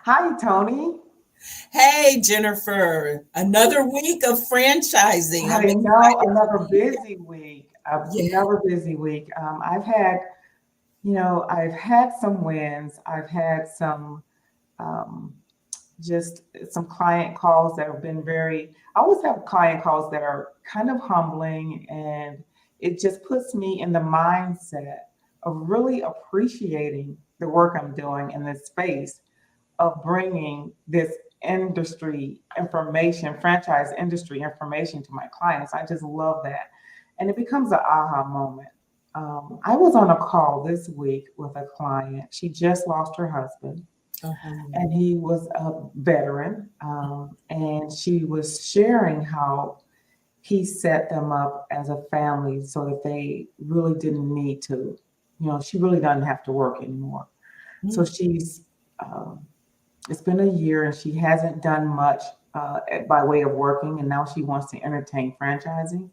Hi, Tony. Hey, Jennifer, another week of franchising. I I'm know excited to another be here. busy week. Yeah. Another busy week. I've had some wins. I've had some um, just some client calls that have been I always have client calls that are kind of humbling, and it just puts me in the mindset of really appreciating the work I'm doing in this space of bringing this industry information, franchise industry information to my clients. I just love that. And it becomes an aha moment. I was on a call this week with a client. She just lost her husband, Uh-huh. and he was a veteran. And she was sharing how he set them up as a family so that they really didn't need to, she really doesn't have to work anymore. So Mm. um, it's been a year and she hasn't done much by way of working, and now she wants to entertain franchising.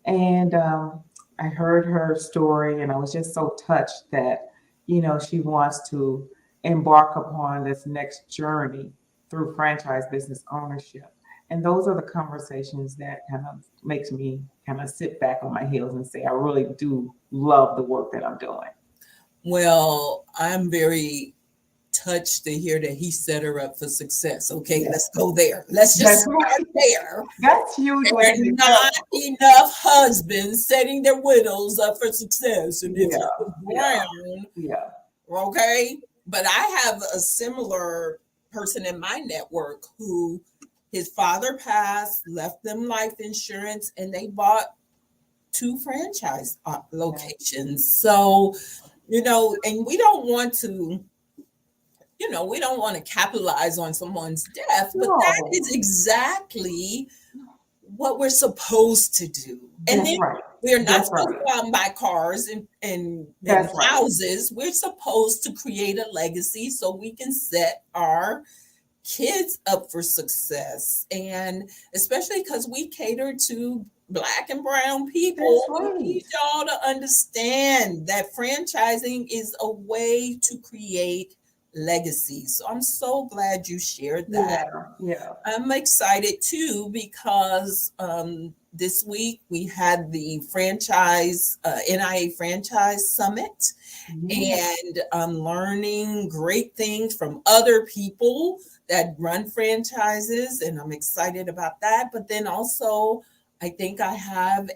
And I heard her story, and I was just so touched that, she wants to embark upon this next journey through franchise business ownership. And those are the conversations that kind of makes me kind of sit back on my heels and say, I really do love the work that I'm doing. Well, I'm very touched to hear that he set her up for success. Okay, Yeah, let's go there. Let's just that's start right. there. That's huge There when are not enough husbands setting their widows up for success. And if yeah, he was yeah, brown, yeah. okay. But I have a similar person in my network who his father passed, left them life insurance, and they bought two franchise Yeah. locations. So, and we don't want to capitalize on someone's death, but that No, is exactly what we're supposed to do. And that's then right. we're not That's supposed to right. go out and buy cars and That's right. houses. We're supposed to create a legacy so we can set our kids up for success. And especially because we cater to Black and brown people, That's we right. need y'all to understand that franchising is a way to create legacy. So I'm so glad you shared that. Yeah. Yeah. I'm excited too because this week we had the NIA Franchise Summit, Yeah. and I'm learning great things from other people that run franchises, and I'm excited about that. But then also, I think I have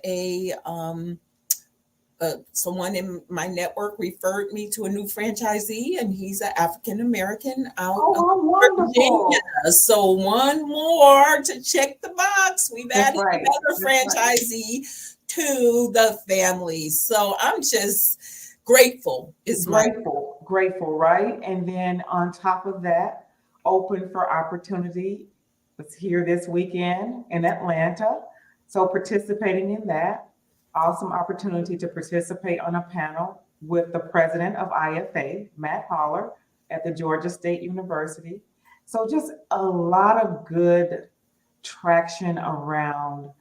someone in my network referred me to a new franchisee, and he's an African American out Oh, of how Virginia. wonderful. So one more to check the box. We've That's added right. another That's right. franchisee to the family. So I'm just grateful. Is my Grateful. Grateful, right? And then on top of that, open for opportunity. Was here this weekend in Atlanta. So participating in that. Awesome opportunity to participate on a panel with the president of IFA, Matt Holler, at the Georgia State University. So just a lot of good traction around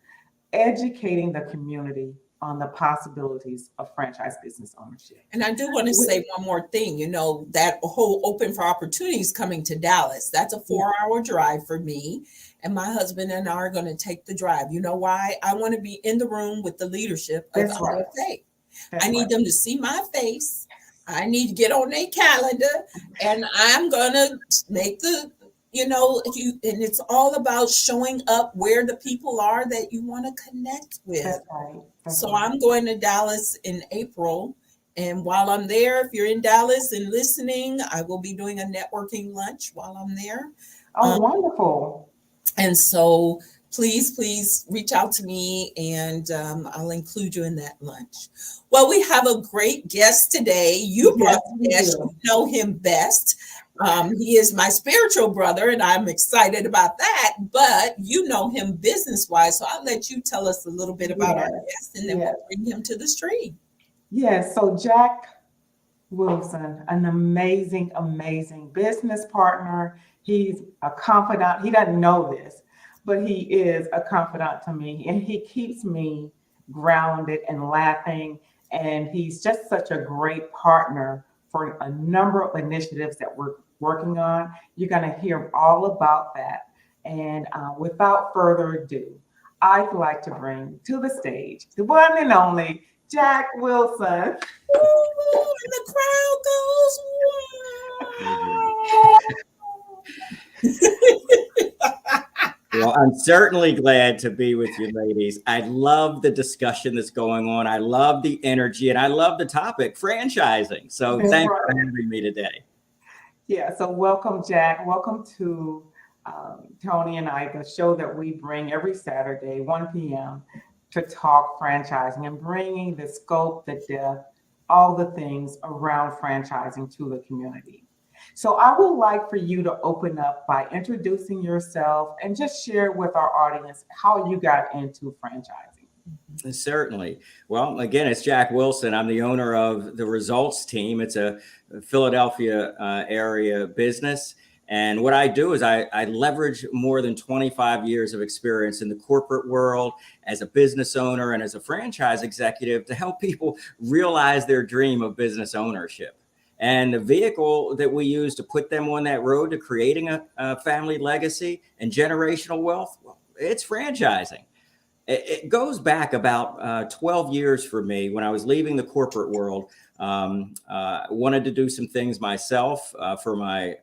educating the community on the possibilities of franchise business ownership. And I do want to say one more thing. That whole Open for Opportunities coming to Dallas. That's a Yeah, 4-hour drive for me. And my husband and I are going to take the drive. You know why? I want to be in the room with the leadership of that's right. IFA. I That's right. need them to see my face. I need to get on their calendar, and I'm gonna make and it's all about showing up where the people are that you want to connect with. That's right. That's So right. I'm going to Dallas in April. And while I'm there, if you're in Dallas and listening, I will be doing a networking lunch while I'm there. Oh, Um, wonderful. and so please reach out to me, and I'll include you in that lunch. Well, we have a great guest today. You brought Yes, we the guest, you do. know him best. He is my spiritual brother, and I'm excited about that. But you know him business wise. So I'll let you tell us a little bit about our Yes. guest, and then Yes. we'll bring him to the stream. Yes. So Jack Wilson, an amazing, amazing business partner. He's a confidant. He doesn't know this, but he is a confidant to me, and he keeps me grounded and laughing. And he's just such a great partner for a number of initiatives that we're working on. You're going to hear all about that. And without further ado, I'd like to bring to the stage the one and only Jack Wilson. Ooh, and the crowd goes, wow. Well, I'm certainly glad to be with you, ladies. I love the discussion that's going on. I love the energy, and I love the topic, franchising. So thanks for having me today. Yeah, so welcome, Jack. Welcome to Tony and I, the show that we bring every Saturday, 1 p.m., to talk franchising and bringing the scope, the depth, all the things around franchising to the community. So I would like for you to open up by introducing yourself and just share with our audience how you got into franchising. Certainly. Well, again, it's Jack Wilson. I'm the owner of the Results Team. It's a Philadelphia area business. And what I do is I leverage more than 25 years of experience in the corporate world as a business owner and as a franchise executive to help people realize their dream of business ownership. And the vehicle that we use to put them on that road to creating a family legacy and generational wealth, well, it's franchising. It goes back about 12 years for me when I was leaving the corporate world. Wanted to do some things myself for my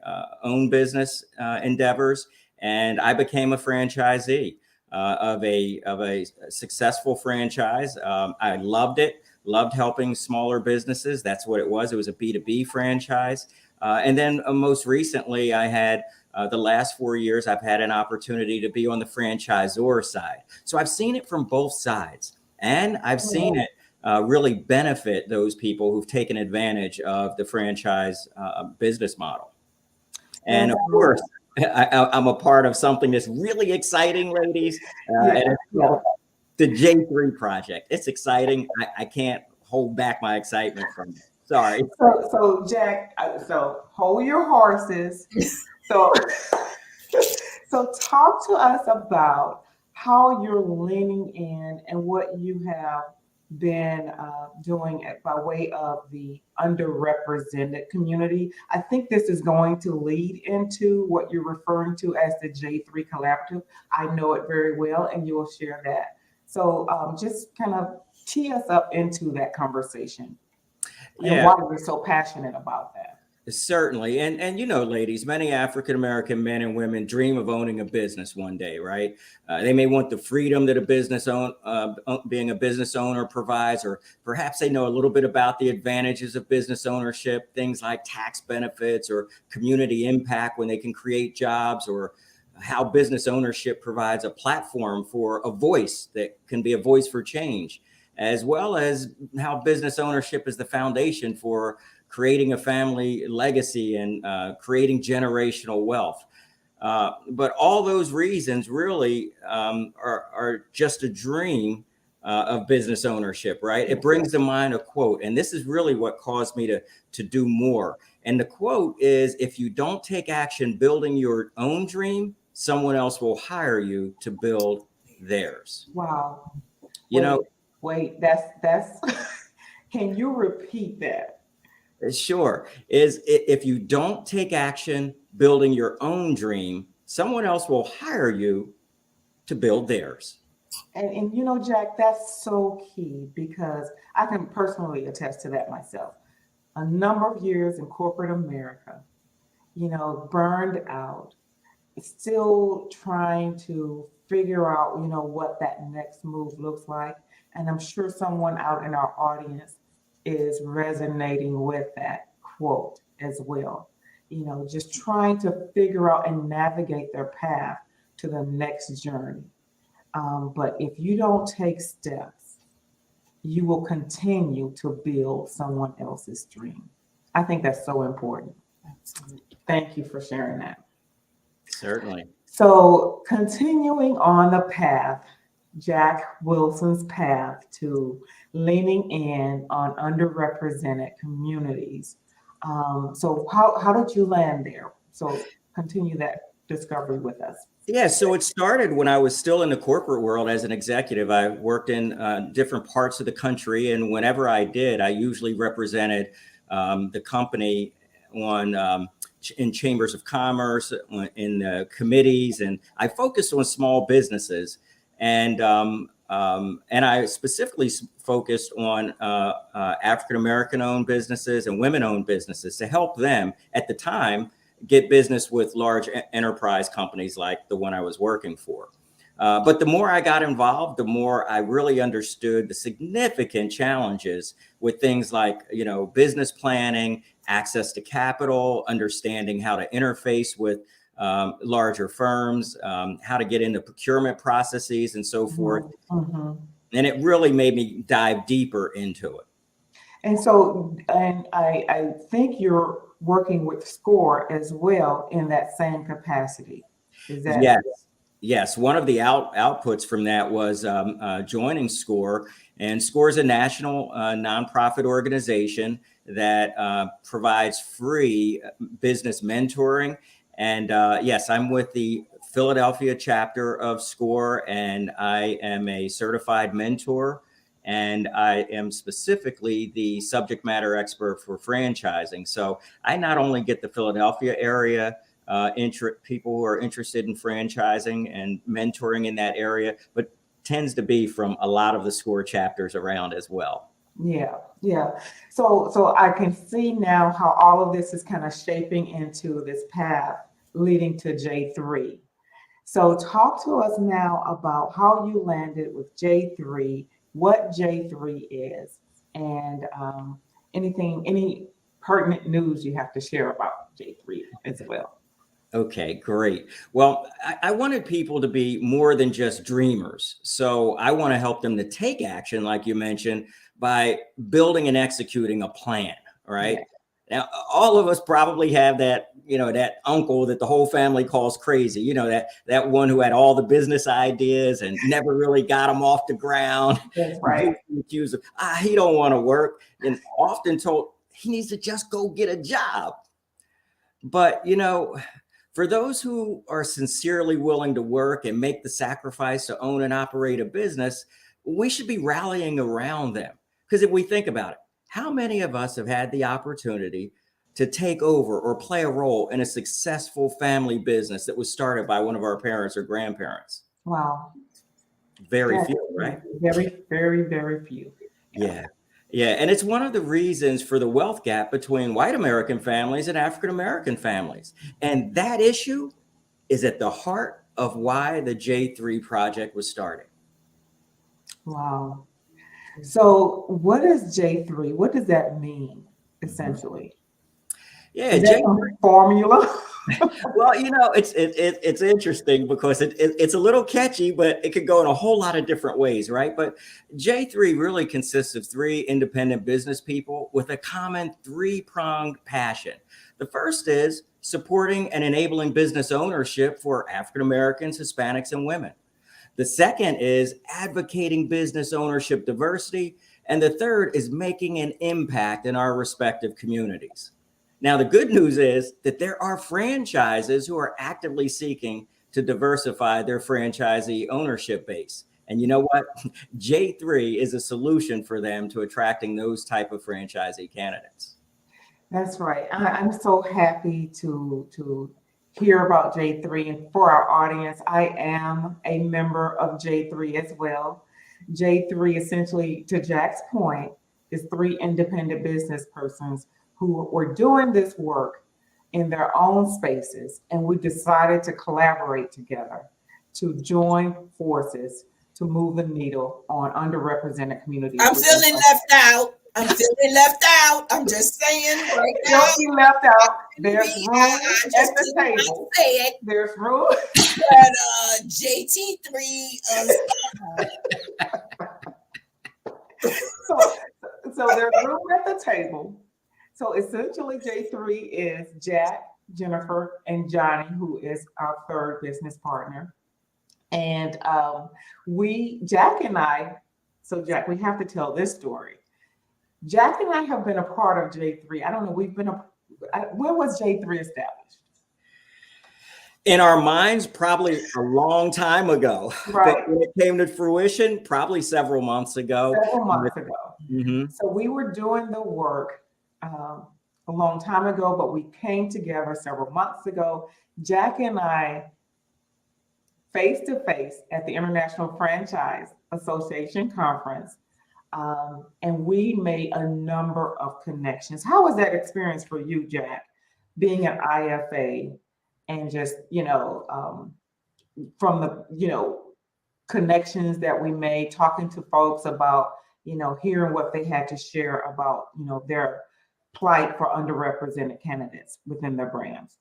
own business endeavors, and I became a franchisee of a successful franchise. I loved it. Loved helping smaller businesses. That's what it was. It was a B2B franchise. And then most recently, I had the last 4 years, I've had an opportunity to be on the franchisor side. So I've seen it from both sides, and I've seen it really benefit those people who've taken advantage of the franchise business model. And of course, I'm a part of something that's really exciting, ladies. And it's called the J3 Project. It's exciting. I can't hold back my excitement from it. Sorry. So Jack, so hold your horses. So talk to us about how you're leaning in and what you have been doing by way of the underrepresented community. I think this is going to lead into what you're referring to as the J3 Collaborative. I know it very well, and you will share that. So just kind of tee us up into that conversation and why you're so passionate about that. Certainly. And you know, ladies, many African-American men and women dream of owning a business one day, right? They may want the freedom that being a business owner provides, or perhaps they know a little bit about the advantages of business ownership, things like tax benefits or community impact when they can create jobs, or how business ownership provides a platform for a voice that can be a voice for change, as well as how business ownership is the foundation for creating a family legacy and creating generational wealth. But all those reasons really are just a dream of business ownership, right? It brings to mind a quote, and this is really what caused me to do more. And the quote is, if you don't take action building your own dream, someone else will hire you to build theirs. Wow. Wait, that's can you repeat that? Sure. If you don't take action building your own dream, someone else will hire you to build theirs. And you know, Jack, that's so key, because I can personally attest to that myself. A number of years in corporate America, you know, burned out, still trying to figure out, you know, what that next move looks like. And I'm sure someone out in our audience is resonating with that quote as well. You know, just trying to figure out and navigate their path to the next journey. But if you don't take steps, you will continue to build someone else's dream. I think that's so important. Absolutely. Thank you for sharing that. Certainly. So continuing on the path, Jack Wilson's path to leaning in on underrepresented communities. So how did you land there? So continue that discovery with us. Yeah, so it started when I was still in the corporate world as an executive. I worked in different parts of the country, and whenever I did, I usually represented the company on in chambers of commerce, in committees, and I focused on small businesses, and I specifically focused on African American owned businesses and women owned businesses to help them at the time get business with large enterprise companies like the one I was working for. But the more I got involved, the more I really understood the significant challenges with things like, business planning, access to capital, understanding how to interface with larger firms, how to get into procurement processes and so forth. Mm-hmm. And it really made me dive deeper into it. And so, and I think you're working with SCORE as well in that same capacity. Is that? Yes. Yes, one of the outputs from that was joining SCORE, and SCORE is a national nonprofit organization that provides free business mentoring. And yes, I'm with the Philadelphia chapter of SCORE, and I am a certified mentor, and I am specifically the subject matter expert for franchising. So I not only get the Philadelphia area people who are interested in franchising and mentoring in that area, but tends to be from a lot of the SCORE chapters around as well. Yeah. So I can see now how all of this is kind of shaping into this path leading to J3. So talk to us now about how you landed with J3, what J3 is, and any pertinent news you have to share about J3 as well. Okay, great. Well, I wanted people to be more than just dreamers. So I want to help them to take action, like you mentioned, by building and executing a plan, right? Yeah. Now, all of us probably have that, that uncle that the whole family calls crazy, that one who had all the business ideas and never really got them off the ground. That's right. Accused of, he don't want to work, and often told he needs to just go get a job. But, for those who are sincerely willing to work and make the sacrifice to own and operate a business, we should be rallying around them. Because if we think about it, how many of us have had the opportunity to take over or play a role in a successful family business that was started by one of our parents or grandparents? Wow. Very few, right? Very, very, very few. Yeah. And it's one of the reasons for the wealth gap between white American families and African American families. And that issue is at the heart of why the J3 project was started. Wow. So what is J3? What does that mean, essentially? Yeah, is that some formula? Well, it's interesting because it's a little catchy, but it could go in a whole lot of different ways, right? But J3 really consists of 3 independent business people with a common 3-pronged passion. The first is supporting and enabling business ownership for African Americans, Hispanics, and women. The second is advocating business ownership diversity. And the third is making an impact in our respective communities. Now, the good news is that there are franchises who are actively seeking to diversify their franchisee ownership base. And you know what? J3 is a solution for them to attracting those type of franchisee candidates. That's right. I'm so happy to hear about J3. And for our audience, I am a member of J3 as well. J3, essentially, to Jack's point, is 3 independent business persons who were doing this work in their own spaces, and we decided to collaborate together to join forces to move the needle on underrepresented communities. I'm feeling left out. I'm just saying right now. Don't be left out. There's room at the table. There's room. But JT3. So there's room at the table. So essentially, J3 is Jack, Jennifer, and Johnny, who is our 3rd business partner. And Jack and I, so Jack, we have to tell this story. Jack and I have been a part of J3. I don't know, when was J3 established? In our minds, probably a long time ago. Right. But when it came to fruition, probably several months ago. Several months ago. Mm-hmm. So we were doing the work a long time ago, but we came together several months ago. Jack and I, face to face at the International Franchise Association Conference, and we made a number of connections. How was that experience for you, Jack, being an IFA and just, from the, connections that we made, talking to folks about, hearing what they had to share about, their plight for underrepresented candidates within their brands?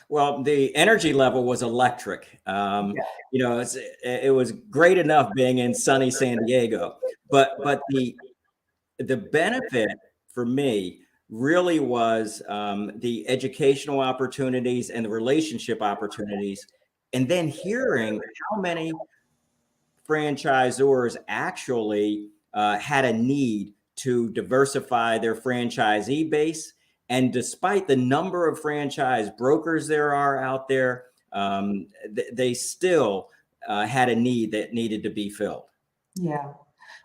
Well, the energy level was electric. Yeah. It was great enough being in sunny San Diego, but the benefit for me really was the educational opportunities and the relationship opportunities, and then hearing how many franchisors actually had a need to diversify their franchisee base. And despite the number of franchise brokers there are out there, they still had a need that needed to be filled. Yeah.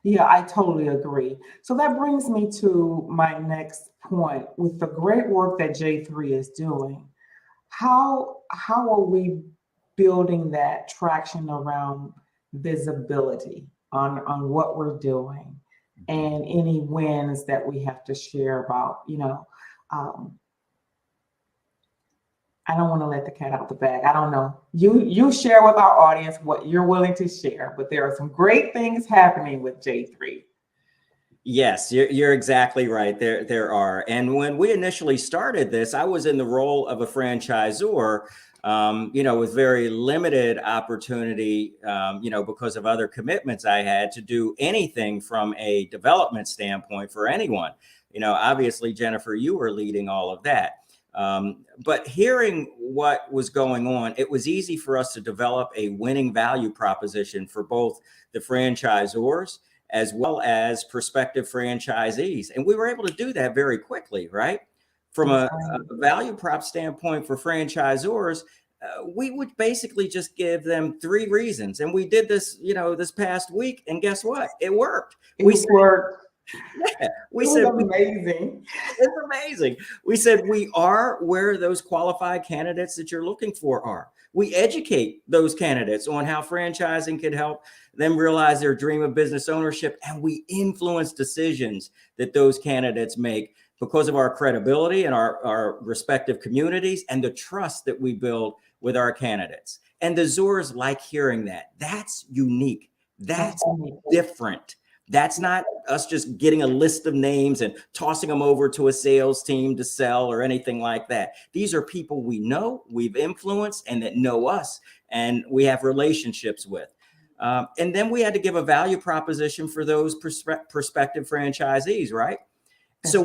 Yeah, I totally agree. So that brings me to my next point. With the great work that J3 is doing, how are we building that traction around visibility on what we're doing and any wins that we have to share about, I don't want to let the cat out the bag. I don't know. You share with our audience what you're willing to share, but there are some great things happening with J3. Yes, you're exactly right. There are. And when we initially started this, I was in the role of a franchisor, with very limited opportunity, because of other commitments I had to do anything from a development standpoint for anyone. Obviously, Jennifer, you were leading all of that. But hearing what was going on, it was easy for us to develop a winning value proposition for both the franchisors as well as prospective franchisees. And we were able to do that very quickly, right? From a value prop standpoint for franchisors, we would basically just give them 3 reasons. And we did this, this past week. And guess what? It worked. It worked. Yeah, we said amazing. It's amazing. We said we are where those qualified candidates that you're looking for are. We educate those candidates on how franchising can help them realize their dream of business ownership, and we influence decisions that those candidates make because of our credibility and our respective communities and the trust that we build with our candidates. And the Zors like hearing that. That's unique. That's different. That's not us just getting a list of names and tossing them over to a sales team to sell or anything like that. These are people we know, we've influenced, and that know us, and we have relationships with. And then we had to give a value proposition for those prospective franchisees, right? So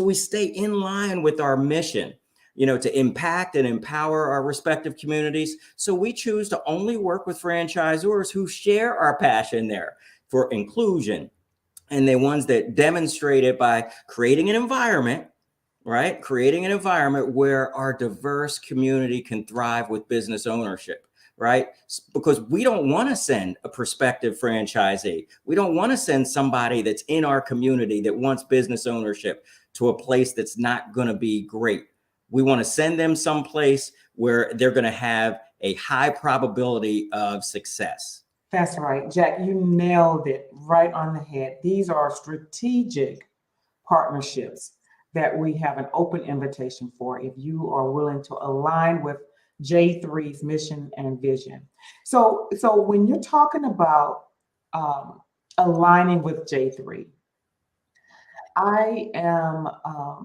we stay in line with our mission, to impact and empower our respective communities. So we choose to only work with franchisors who share our passion there for inclusion, and the ones that demonstrate it by creating an environment, right? Creating an environment where our diverse community can thrive with business ownership, right? Because we don't want to send a prospective franchisee. We don't want to send somebody that's in our community that wants business ownership to a place that's not going to be great. We want to send them someplace where they're going to have a high probability of success. That's right, Jack, you nailed it right on the head. These are strategic partnerships that we have an open invitation for if you are willing to align with J3's mission and vision. So when you're talking about aligning with J3, I am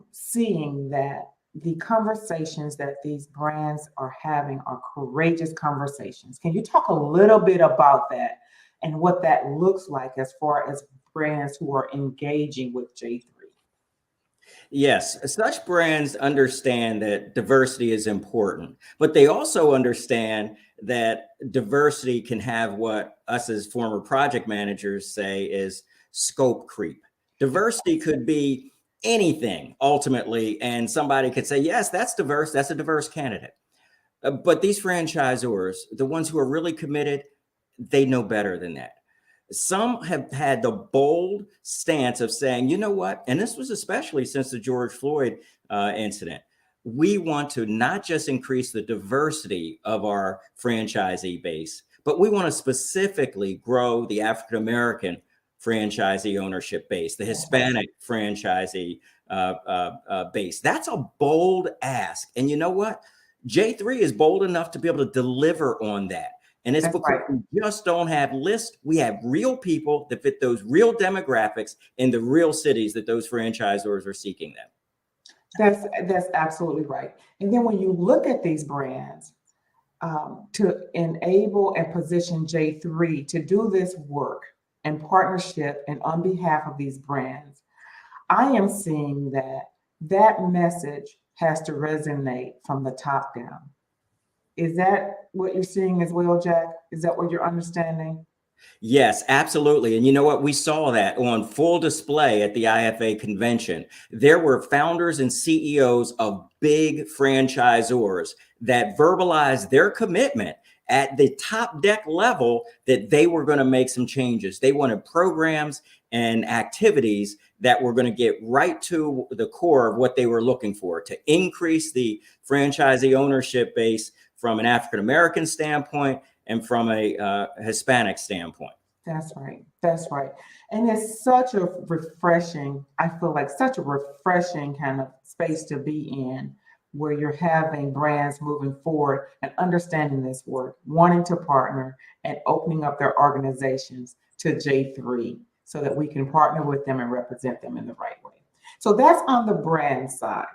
seeing that the conversations that these brands are having are courageous conversations. Can you talk a little bit about that and what that looks like as far as brands who are engaging with J3? Yes, such brands understand that diversity is important, but they also understand that diversity can have what us as former project managers say is scope creep. Diversity could be anything ultimately, and somebody could say, yes, that's diverse, that's a diverse candidate. But these franchisors, the ones who are really committed, they know better than that. Some have had the bold stance of saying, you know what? And this was especially since the George Floyd incident. We want to not just increase the diversity of our franchisee base, but we want to specifically grow the African American franchisee ownership base, the Hispanic franchisee base. That's a bold ask. And you know what? J3 is bold enough to be able to deliver on that. And it's because we just don't have lists. We have real people that fit those real demographics in the real cities that those franchisors are seeking them. That's absolutely right. And then when you look at these brands, to enable and position J3 to do this work in partnership and on behalf of these brands, I am seeing that message has to resonate from the top down. Is that what you're seeing as well, Jack? Is that what you're understanding? Yes, absolutely. And you know what? We saw that on full display at the IFA convention. There were founders and CEOs of big franchisors that verbalized their commitment at the top deck level that they were going to make some changes. They wanted programs and activities that were going to get right to the core of what they were looking for, to increase the franchisee ownership base from an African American standpoint and from a Hispanic standpoint. That's right. That's right. And it's such a refreshing, I feel like such a refreshing kind of space to be in, where you're having brands moving forward and understanding this work, wanting to partner and opening up their organizations to J3 so that we can partner with them and represent them in the right way. So that's on the brand side.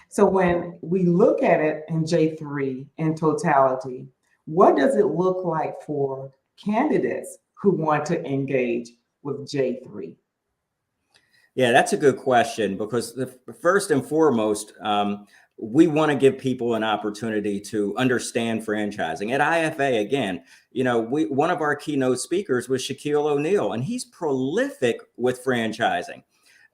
So when we look at it in J3 in totality, what does it look like for candidates who want to engage with J3? Yeah, that's a good question, because first and foremost, we want to give people an opportunity to understand franchising. At IFA, again, you know, one of our keynote speakers was Shaquille O'Neal, and he's prolific with franchising.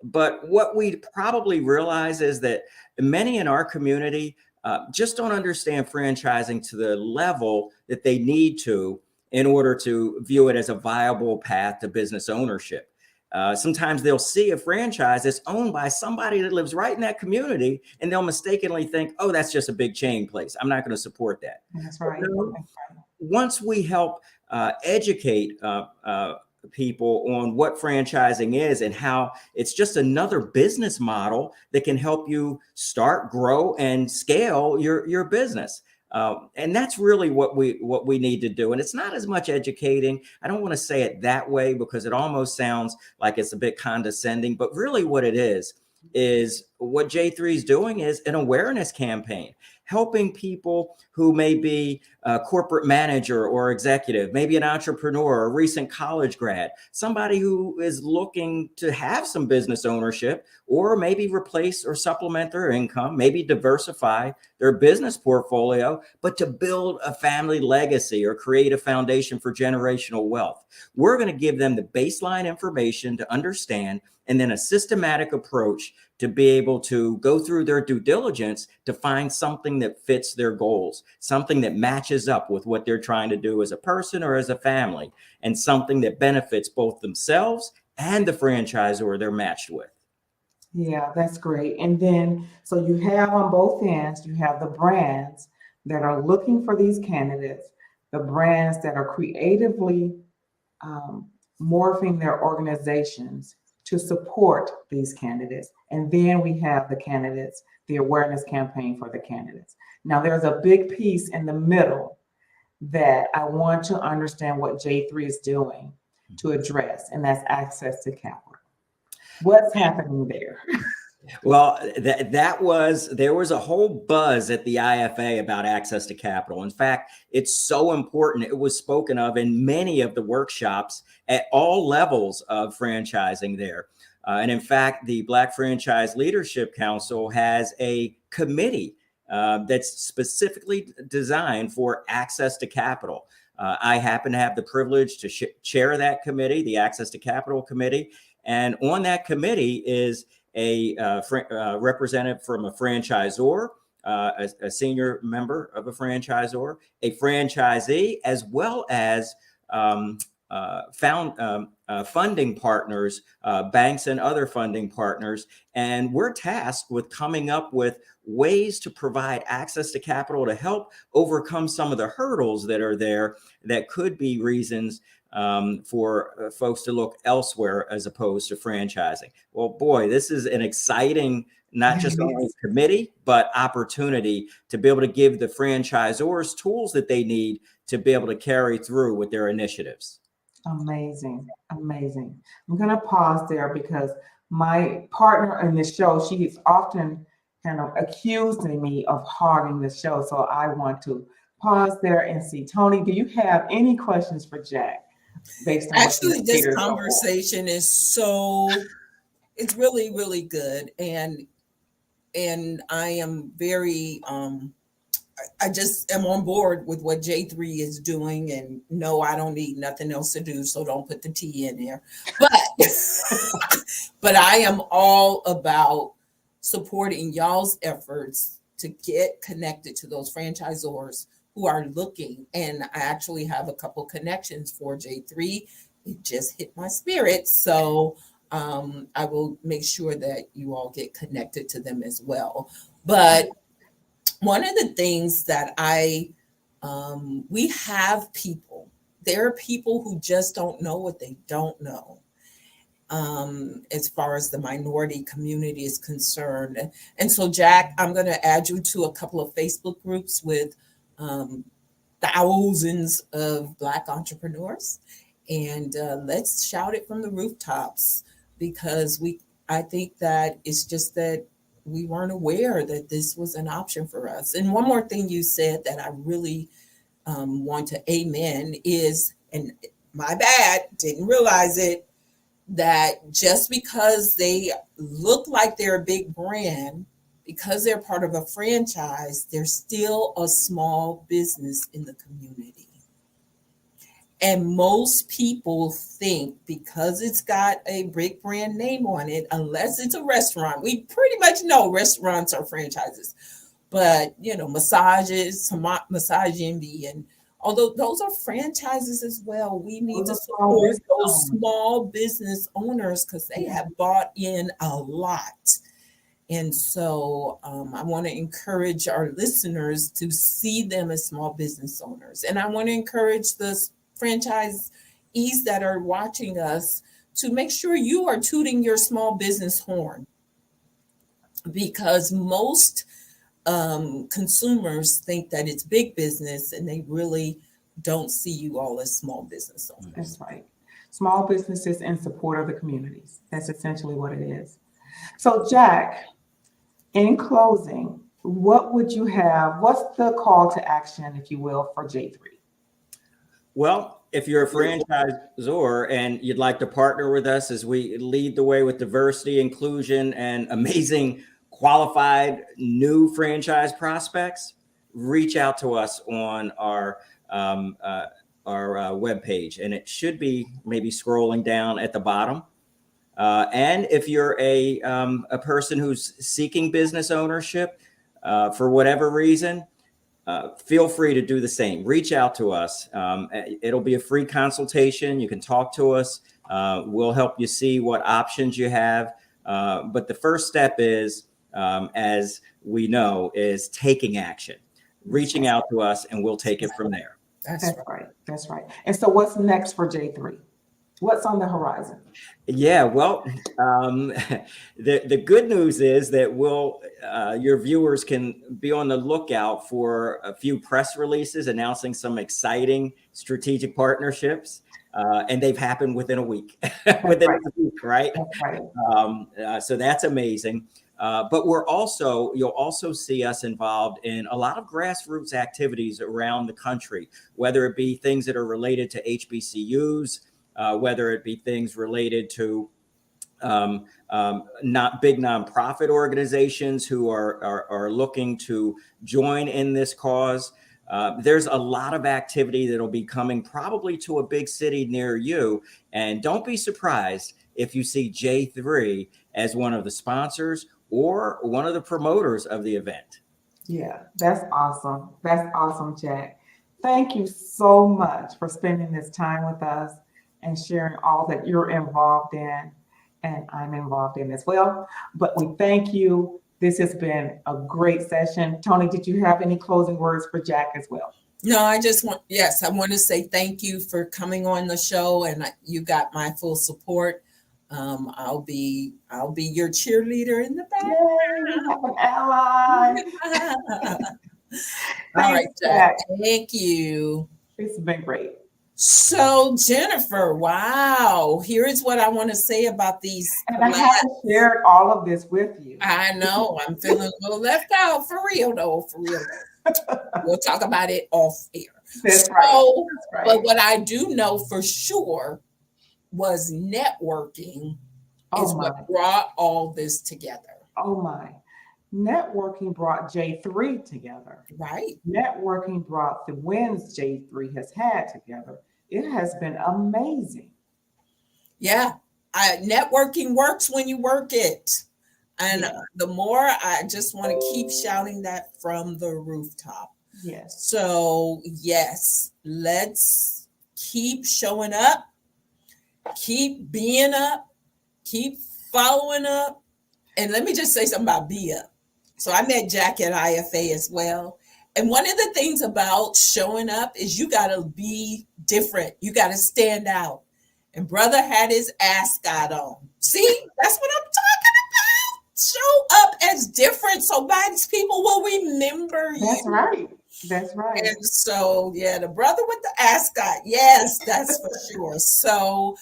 But what we probably realize is that many in our community just don't understand franchising to the level that they need to in order to view it as a viable path to business ownership. Sometimes they'll see a franchise that's owned by somebody that lives right in that community, and they'll mistakenly think, oh, that's just a big chain place. I'm not going to support that. That's right. Once we help educate people on what franchising is and how it's just another business model that can help you start, grow, and scale your business. And that's really what we need to do. And it's not as much educating. I don't want to say it that way because it almost sounds like it's a bit condescending, but really what it is what J3 is doing is an awareness campaign, helping people who may be a corporate manager or executive, maybe an entrepreneur, a recent college grad, somebody who is looking to have some business ownership, or maybe replace or supplement their income, maybe diversify their business portfolio, but to build a family legacy or create a foundation for generational wealth. We're going to give them the baseline information to understand, and then a systematic approach to be able to go through their due diligence to find something that fits their goals, something that matches up with what they're trying to do as a person or as a family, and something that benefits both themselves and the franchisor they're matched with. Yeah, that's great. And then, so you have on both ends, you have the brands that are looking for these candidates, the brands that are creatively morphing their organizations to support these candidates. And then we have the candidates, the awareness campaign for the candidates. Now, there's a big piece in the middle that I want to understand what J3 is doing to address, and that's access to capital. What's happening there? Well, there was a whole buzz at the IFA about access to capital. In fact, it's so important. It was spoken of in many of the workshops at all levels of franchising there. And in fact, the Black Franchise Leadership Council has a committee that's specifically designed for access to capital. I happen to have the privilege to chair that committee, the Access to Capital Committee. And on that committee is a representative from a franchisor, a senior member of a franchisor, a franchisee, as well as funding partners, banks and other funding partners. And we're tasked with coming up with ways to provide access to capital to help overcome some of the hurdles that are there that could be reasons for folks to look elsewhere as opposed to franchising. Well, boy, this is an exciting, not just only committee, but opportunity to be able to give the franchisors tools that they need to be able to carry through with their initiatives. Amazing, amazing. I'm going to pause there because my partner in this show, she is often kind of accusing me of hogging the show. So I want to pause there and see. Tony, do you have any questions for Jack based on Actually, this conversation is it's really, really good. And I am very, I just am on board with what J3 is doing, and no, I don't need nothing else to do. So don't put the T in there, but I am all about supporting y'all's efforts to get connected to those franchisors who are looking. And I actually have a couple connections for J3. It just hit my spirit. So I will make sure that you all get connected to them as well. But one of the things that we have people, there are people who just don't know what they don't know. As far as the minority community is concerned. And so, Jack, I'm going to add you to a couple of Facebook groups with thousands of Black entrepreneurs. And let's shout it from the rooftops, because I think that it's just that we weren't aware that this was an option for us. And one more thing you said that I really want to amen is, and my bad, didn't realize it, that just because they look like they're a big brand, because they're part of a franchise, they're still a small business in the community. And most people think because it's got a big brand name on it, unless it's a restaurant, we pretty much know restaurants are franchises, but massages, Massage Envy, and although those are franchises as well, we need to support those small business owners because they have bought in a lot. And so I want to encourage our listeners to see them as small business owners. And I want to encourage the franchisees that are watching us to make sure you are tooting your small business horn, because most consumers think that it's big business and they really don't see you all as small business owners. That's right. Small businesses in support of the communities. That's essentially what it is. So, Jack, in closing, what would you have? What's the call to action, if you will, for J3? Well, if you're a franchisor and you'd like to partner with us as we lead the way with diversity, inclusion, and amazing qualified new franchise prospects, reach out to us on our webpage, and it should be maybe scrolling down at the bottom. And if you're a person who's seeking business ownership for whatever reason, feel free to do the same. Reach out to us. It'll be a free consultation. You can talk to us. We'll help you see what options you have. But the first step is, as we know, is taking action, reaching out to us, and we'll take it from there. That's right. That's right. And so what's next for J3? What's on the horizon? Yeah, well, the good news is that your viewers can be on the lookout for a few press releases announcing some exciting strategic partnerships, and they've happened within a week. Within a week, right? That's right. So that's amazing. But you'll also see us involved in a lot of grassroots activities around the country, whether it be things that are related to HBCUs, whether it be things related to not big nonprofit organizations who are looking to join in this cause. There's a lot of activity that'll be coming probably to a big city near you. And don't be surprised if you see J3 as one of the sponsors or one of the promoters of the event. Yeah, that's awesome. That's awesome, Jack. Thank you so much for spending this time with us. and sharing all that you're involved in and I'm involved in as well. But we thank you. This has been a great session. Tony, did you have any closing words for Jack as well? No, I want to say thank you for coming on the show, and you got my full support. I'll be your cheerleader in the back. Yay, we have an ally. All right, Thanks, Jack. Thank you. It's been great. So, Jennifer, wow. Here is what I want to say about these. And I haven't shared all of this with you. I know. I'm feeling a little left out, for real, though. We'll talk about it off air. That's right. But what I do know for sure was networking is what brought all this together. Oh my. Networking brought J3 together. Right. Networking brought the wins J3 has had together. It has been amazing. Yeah. Networking works when you work it. And the more, I just want to keep shouting that from the rooftop. Yes. So, yes, let's keep showing up, keep being up, keep following up. And let me just say something about be up. So I met Jack at IFA as well. And one of the things about showing up is you got to be different. You got to stand out. And brother had his ascot on. See, that's what I'm talking about. Show up as different so people will remember you. That's right. That's right. And so, yeah, the brother with the ascot. Yes, that's for sure. So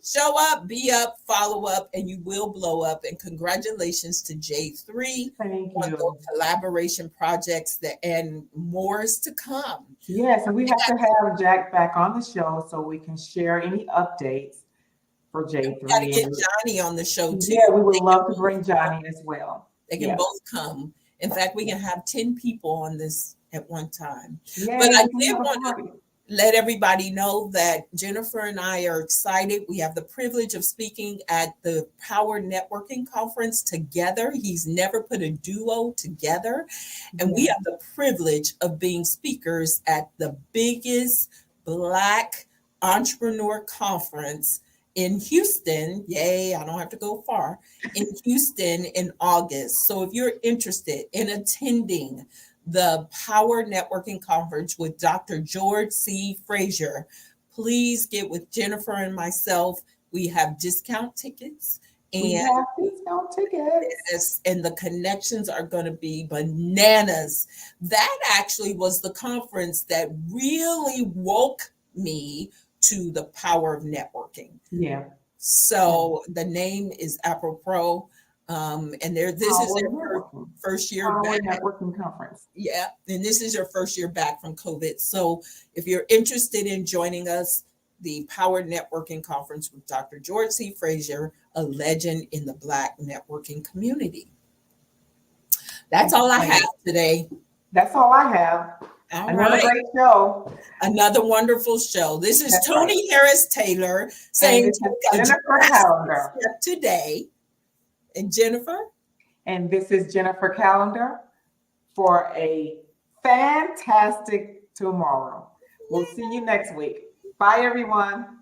show up, be up, follow up, and you will blow up. And congratulations to J3 on those collaboration projects and more is to come. Yes, and we have to have Jack back on the show so we can share any updates for J3. We got to get Johnny on the show too. Yeah, we would love to bring Johnny as well. They can both come. In fact, we can have 10 people on this at one time. Yeah, but I did want to let everybody know that Jennifer and I are excited. We have the privilege of speaking at the Power Networking Conference together. He's never put a duo together. And we have the privilege of being speakers at the biggest Black entrepreneur conference in Houston. Yay, I don't have to go far. In Houston in August. So if you're interested in attending the Power Networking Conference with Dr. George C. Frazier, please get with Jennifer and myself. We have discount tickets. And the connections are going to be bananas. That actually was the conference that really woke me to the power of networking. Yeah. So the name is apropos. And this is their first year back. Networking conference. Yeah, and this is your first year back from COVID. So if you're interested in joining us, the Power Networking Conference with Dr. George C. Frazier, a legend in the Black networking community. That's all I have today. That's all I have. Another great show. Another wonderful show. This is Tony Harris Taylor saying Jennifer Calendar today. And Jennifer? And this is Jennifer Calendar for a fantastic tomorrow. We'll see you next week. Bye, everyone.